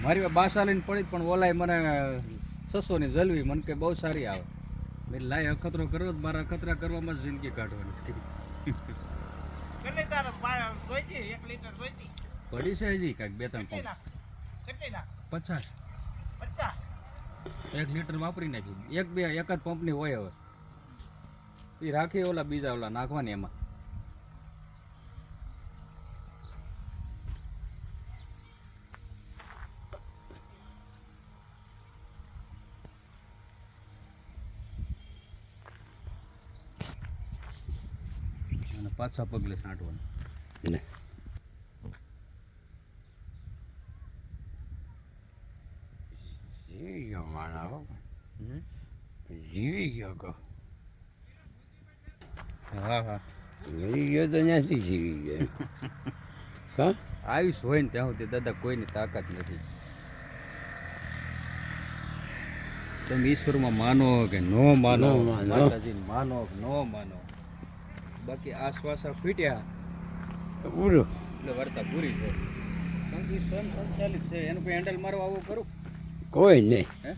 મારી પાસે બાસાલીને પડી પણ ઓલાય મને 600 ની જલવી મને કે બહુ સારી આવે. મેં લાય અખતરો કરવો મારા અખતરા કરવામાં જ જિંદગી કાઢવાની કેટલી તાર જોઈતી 1 લીટર જોઈતી પડી છે હજી કાંઈક 2-3 પંપ. કેટલી નાખ 50 50 1 લીટર વાપરી નાખ્યું. એક જ પંપની હોય હવે એ રાખી ઓલા બીજા ઓલા નાખવાની એમાં. અને પાછા પગલે છાંટવાનું. જીવી ગયો મારા જીવી ગયો કહો. હા હા મરી ગયો તો ત્યાંથી જીવી ગયો. હા આયુષ હોય ને ત્યાં સુધી દાદા કોઈની તાકાત નથી. તમે ઈશ્વરમાં માનો કે નો માનો, ન માનો. માતાજીને માનો કે નો માનો, બાકી આ શ્વાસા ફૂટ્યા પૂરું એટલે વાર્તા પૂરી છે. કારણ કે ઈ સ્વયં સંચાલિત છે, એનું કોઈ હેન્ડલ મારવા આવું કરું કોઈ નહીં. હે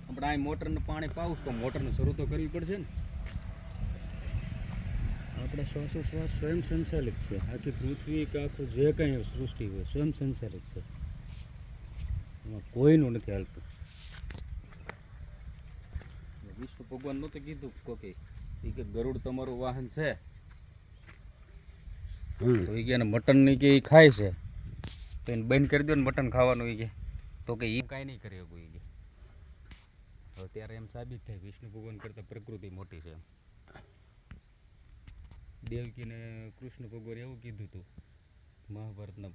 આપણે આ મોટરનું પાણી પાવું તો મોટરને શરૂ તો કરવી પડશે ને. આપણે શ્વાસોશ્વાસ સ્વયં સંચાલિત છે. આખી પૃથ્વી કે આખું જે કાંઈ સૃષ્ટિ હોય સ્વયં સંચાલિત છે. એમાં કોઈનું નથી હાલતું. વિષ્ણુ ભગવાન નહોતું કીધું કોકે એ કે ગરુડ તમારું વાહન છે તો એ કે એને મટન ની કે એ ખાય છે તો એને બંધ કરી દો ને મટન ખાવાનું. એ કે તો કે એ કાંઈ નહીં કરી શકું. એ કે હવે ત્યારે એમ સાબિત થાય વિષ્ણુ ભગવાન કરતાં પ્રકૃતિ મોટી છે એમ. દેવકીને કૃષ્ણ ભગવાન એવું કીધું હતું મહાભારતના